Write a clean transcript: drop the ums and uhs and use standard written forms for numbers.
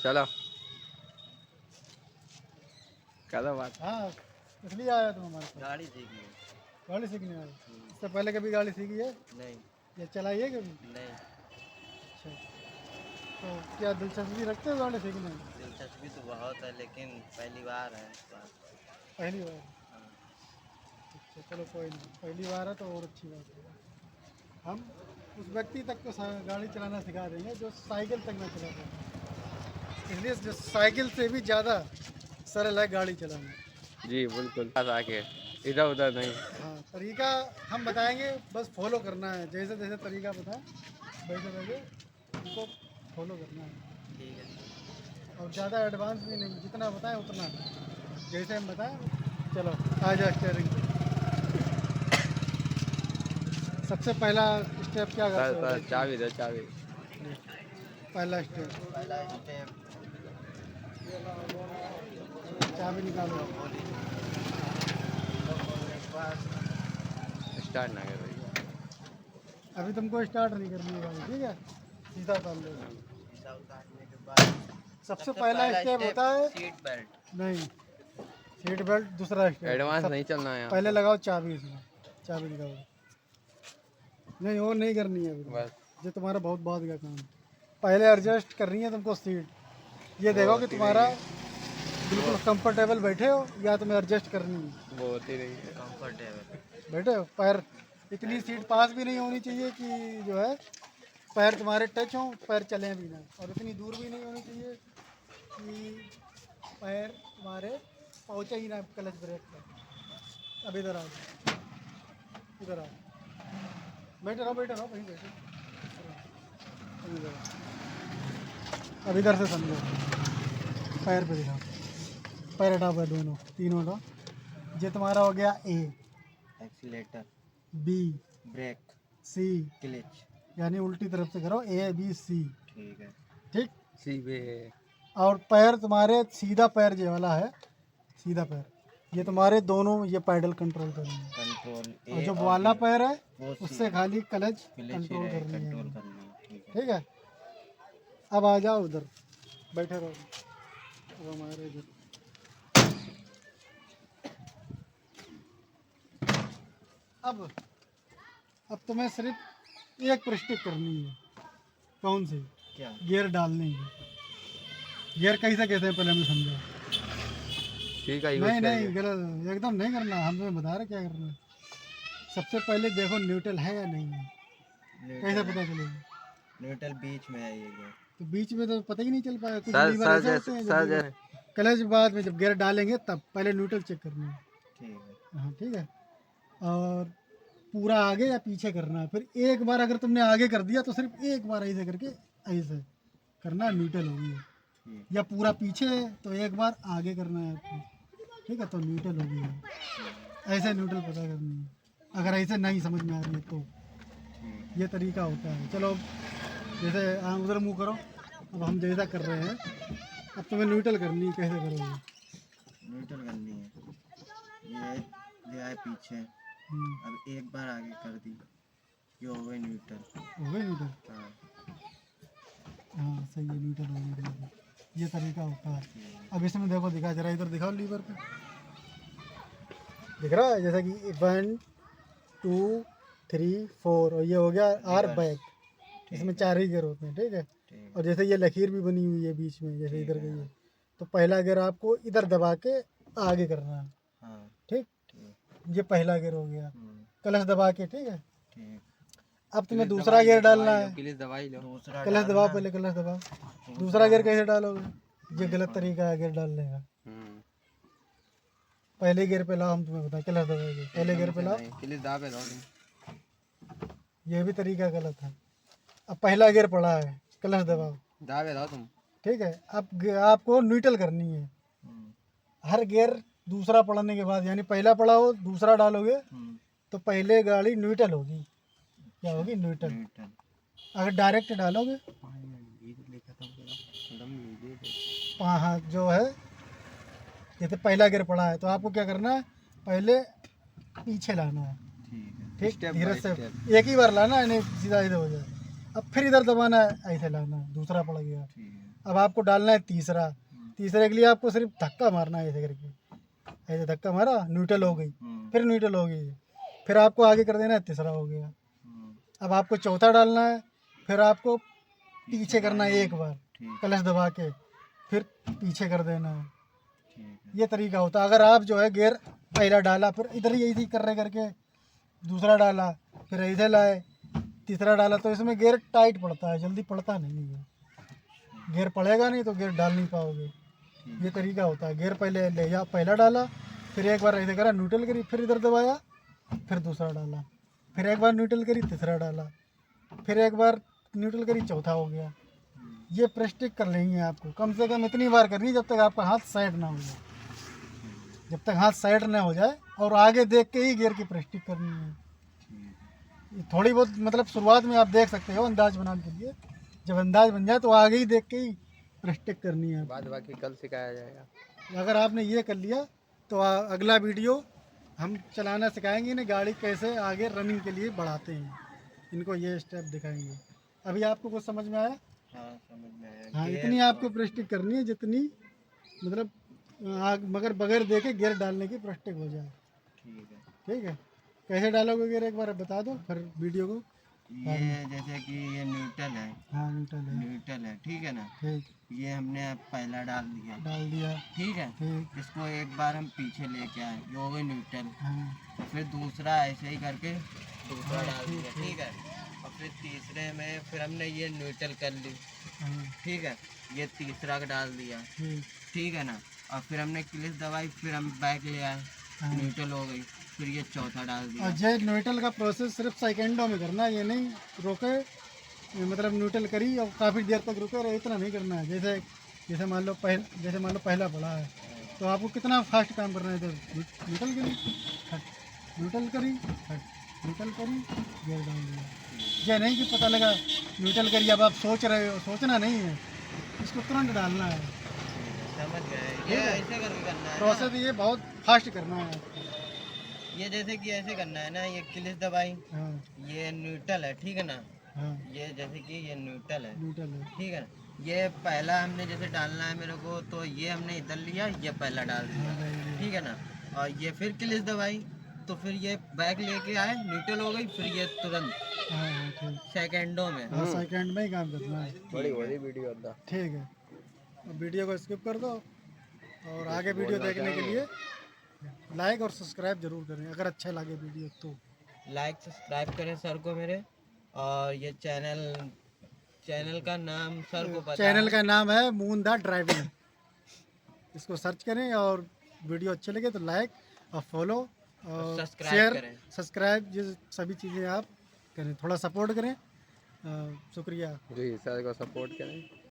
चलो करो बात। हाँ, इसलिए आया तुम हमारे पास? गाड़ी सीखी है। गाड़ी सीखने आए? इससे पहले कभी गाड़ी सीखी है नहीं या चलाई है कभी? नहीं, अच्छा, तो क्या दिलचस्पी रखते हो गाड़ी सीखने में? दिलचस्पी तो बहुत है लेकिन पहली बार है इस बार। पहली बार? हाँ। अच्छा चलो कोई नहीं, पहली बार है तो और अच्छी बात है। हम उस व्यक्ति तक को गाड़ी चलाना सिखा देंगे जो साइकिल तक ना चला पाए, इसलिए जो साइकिल से भी ज़्यादा सरल है गाड़ी चलाना। जी बिल्कुल, पास आके इधर उधर नहीं। हाँ, तरीका हम बताएंगे, बस फॉलो करना है। जैसे जैसे तरीका बताएं वैसे वैसे उनको फॉलो करना है। ठीक है। और ज़्यादा एडवांस भी नहीं, जितना बताएं उतना, जैसे हम बताएं। चलो आ जाओ स्टेयरिंग पे। सबसे पहला स्टेप क्या करते हो? चाबी दो चाबी। पहला स्टेप, पहला स्टेप चाबी निकालो। स्टार्ट ना करो। अभी तुमको स्टार्ट नहीं करनी है गाड़ी, ठीक है? सीधा उतार लो। शीशा उतारने के बाद सबसे पहला स्टेप होता है सीट बेल्ट। नहीं, सीट बेल्ट दूसरा स्टेप। एडवांस नहीं चलना है पहले लगाओ चाबी, इसमें चाबी निकालो। नहीं वो नहीं करनी है अभी, बस। ये तुम्हारा बहुत बाद का काम है। पहले एडजस्ट करनी है तुमको सीट। ये देखो कि तुम्हारा बिल्कुल कंफर्टेबल बैठे हो या तुम्हें एडजस्ट करनी है। वो होती रही है। कंफर्टेबल। बैठे हो, पैर इतनी सीट पास भी नहीं होनी चाहिए कि जो है पैर तुम्हारे टच हों, पैर चलें भी ना, और इतनी दूर भी नहीं होनी चाहिए कि पैर तुम्हारे पहुँचे ही ना क्लच ब्रेक पर। अब इधर आओ, इधर आओ, बैठे रहो वहीं बैठे। अब इधर आओ। अब इधर से समझो, पैर पे दिखाओ, पैर हटाओ, पैर दोनों तीनों हटाओ। ये तुम्हारा हो गया ए, एक्सीलेटर, बी, ब्रेक, सी, क्लच। यानी उल्टी तरफ से करो, ए बी सी। ठीक है। ठीक। सीधे और पैर तुम्हारे सीधा पैर ये वाला है, सीधा पैर, ये तुम्हारे दोनों ये पैडल कंट्रोल करनी है। कंट्रोल। और जो वाला पैर है वो उससे खाली क्लच कंट्रोल करनी है। ठीक है। अब आ जाओ उधर, बैठे रहो। अब हमारे इधर अब तुम्हें सिर्फ एक पुष्टि करनी है। कौन सी? क्या? गियर डालने की। गियर कैसे कहते हैं पहले हमें समझाओ। ठीक है। नहीं नहीं, गलत एकदम नहीं करना, हम तुम्हें बता रहे क्या करना है। सबसे पहले देखो न्यूट्रल है या नहीं है, कैसे पता चलेगा? न्यूट्रल बीच में है ये गियर। तो बीच में तो पता ही नहीं चल पाएगा। कुछ लीवर ऐसे होते हैं जब क्लच बाद में जब गियर डालेंगे तब पहले न्यूट्रल चेक करना है। ठीक है। हाँ ठीक है। और पूरा आगे या पीछे करना है। फिर एक बार अगर तुमने आगे कर दिया तो सिर्फ एक बार ऐसे करके ऐसे करना, न्यूट्रल हो गई। या पूरा पीछे है तो एक बार आगे करना है आपको, ठीक है, तो न्यूट्रल हो गई। ऐसे न्यूट्रल पता करनी है। अगर ऐसे नहीं समझ में आ रही है तो ये तरीका होता है। चलो जैसे उधर मुँह करो। अब हम जैसा कर रहे हैं, अब तुम्हें न्यूट्रल करनी है। कैसे करोगे? न्यूट्रल करनी है। ये आए पीछे, अब एक बार आगे कर दी, ये हो गई न्यूट्रल। हो गई न्यूट्रल? हाँ। हाँ सही है, न्यूट्रल हो गई। ये तरीका होता है। अब इसमें देखो, दिखा जरा, इधर दिखाओ लीवर पे, दिख रहा है? जैसा कि 1 2 3 4 और ये हो गया आर बैक। इसमें 4 ही गियर होते हैं, ठीक है। और जैसे ये लकीर भी बनी हुई है बीच में, जैसे इधर गई है, तो पहला गियर आपको इधर दबा के आगे करना है। हाँ। ठीक। ये पहला गियर हो गया, क्लच दबा के, ठीक है। अब तुम्हें दूसरा गियर डालना है। क्लच दबाई लो। क्लच दबाओ, पहले क्लच दबाओ। दूसरा गियर कैसे डालोगे? ये गलत तरीका है गियर डालने का। पहले गियर पे लाओ, हम तुम्हें बताएं, क्लच दबाओगे, पहले गियर पे लाओ, क्लच दाबे दो। ये भी तरीका गलत है। अब पहला गियर पड़ा है, क्लच दबाओ, दाबे दो तुम, ठीक है। अब आपको न्यूट्रल करनी है। हर गियर दूसरा पड़ने के बाद, यानी पहला पड़ा हो दूसरा डालोगे तो पहले गाड़ी न्यूट्रल होगी। क्या होगी? न्यूट्रल। अगर डायरेक्ट डालोगे, हाँ जो है, जैसे पहला गियर पड़ा है तो आपको क्या करना है, पहले पीछे लाना है। ठीक, धीरे से एक ही बार लाना है, नहीं सीधा इधर हो जाए। अब फिर इधर दबाना है, ऐसे लाना है, दूसरा पड़ गया, अब आपको डालना है तीसरा। तीसरे के लिए आपको सिर्फ धक्का मारना है, ऐसे करके, ऐसे धक्का मारा, न्यूट्रल हो गई, फिर न्यूट्रल हो गई, फिर आपको आगे कर देना है, तीसरा हो गया। अब आपको चौथा डालना है, फिर आपको पीछे करना है एक बार, क्लच दबा के, फिर पीछे कर देना है। ये तरीका होता है। अगर आप जो है गियर पहला डाला, फिर इधर ही ऐसे कर रहे करके दूसरा डाला, फिर ऐसे लाए, तीसरा डाला, तो इसमें गियर टाइट पड़ता है, जल्दी पड़ता नहीं है। गियर पड़ेगा नहीं तो गियर डाल नहीं पाओगे। ये तरीका होता है। गियर पहले ले जा, पहला डाला, फिर एक बार ऐसे करा, न्यूट्रल करी, फिर इधर दबाया, फिर दूसरा डाला, फिर एक बार न्यूट्रल करी, तीसरा डाला, फिर एक बार न्यूट्रल करी, चौथा हो गया। ये प्रैक्टिस कर लेंगे आपको, कम से कम इतनी बार करनी है जब तक आपका हाथ साइड ना हो जाए, जब तक हाथ साइड ना हो जाए, और आगे देख के ही गियर की प्रैक्टिस करनी है। ये थोड़ी बहुत मतलब शुरुआत में आप देख सकते हो अंदाज बनाने के लिए, जब अंदाज बन जाए तो आगे ही देख के ही प्रैक्टिस करनी है। बाद बाकी कल सिखाया जाएगा। अगर आपने ये कर लिया तो अगला वीडियो हम चलाना सिखाएंगे ना, गाड़ी कैसे आगे रनिंग के लिए बढ़ाते हैं, इनको ये स्टेप दिखाएंगे। अभी आपको कुछ समझ में आया? हाँ समझ में आया। हाँ, इतनी आपको प्रैक्टिस करनी है जितनी मतलब मगर बगैर देखे गियर डालने की प्रैक्टिस हो जाए। ठीक है। ठीक है, कैसे डालोगे गियर एक बार बता दो फिर वीडियो को। ये जैसे कि ये न्यूट्रल है, हाँ न्यूट्रल है, न्यूट्रल है, ठीक है ना। ठीक, ये हमने अब पहला डाल दिया, डाल दिया, ठीक है। ठीक, इसको एक बार हम पीछे लेके आए, ये हो गई न्यूट्रल। हाँ, फिर दूसरा ऐसे ही करके दूसरा डाल दिया, ठीक है। और फिर तीसरे में फिर हमने ये न्यूट्रल कर ली, हाँ, ठीक है। ये तीसरा का डाल दिया, ठीक, ठीक है ना। और फिर हमने क्लिच दबाई, फिर हम बैक ले आए, हाँ। न्यूट्रल हो गई, फिर ये चौथा डाल दिया। और ये न्यूट्रल का प्रोसेस सिर्फ सेकेंडों में करना है, ये नहीं रोके, ये मतलब न्यूट्रल करी और काफ़ी देर तक रुके रहे, इतना नहीं करना है। जैसे जैसे मान लो पहला पड़ा है तो आपको कितना फास्ट काम करना है, इधर न्यूट्रल करी, हट, न्यूट्रल करी, हट, न्यूट्रल करी, गियर डाल दिया। ये नहीं कि पता लगा न्यूट्रल करी, अब आप सोच रहे हो, सोचना नहीं है, इसको तुरंत डालना है। समझ गए, ये ऐसे करके करना है ना। प्रोसेस ये बहुत फास्ट करना है। ये जैसे कि ऐसे करना है ना, ये क्लिच दबाई, हाँ, ये न्यूट्रल है, ठीक है ना। हाँ, ये जैसे कि ये न्यूट्रल है, न्यूट्रल है, ठीक है ना। ये पहला हमने जैसे डालना है मेरे को, तो ये हमने इधर लिया, ये पहला डाल दिया, हाँ, ठीक है ना। और ये फिर क्लिच दबाई, तो फिर ये बैक लेके आए, न्यूट्रल हो गई, फिर ये तुरंत हाँ, हाँ, ठीक, सेकेंडों में। हाँ, सेकंड में ही काम करना है। बड़ी बड़ी वीडियो होता। ठीक है, अब वीडियो को स्किप कर दो और आगे वीडियो देखने के लिए लाइक और सब्सक्राइब जरूर करें, अगर अच्छा लगे वीडियो तो। लाइक सब्सक्राइब करें सर को मेरे, और ये चैनल का नाम सर को पता चैनल है। का नाम है मूंदा ड्राइविंग, इसको सर्च करें, और वीडियो अच्छे लगे तो लाइक और फॉलो और सब्सक्राइब शेयर, करें। सब्सक्राइब, ये सभी चीज़ें आप करें, थोड़ा सपोर्ट करें। शुक्रिया। जी सर को सपोर्ट करें।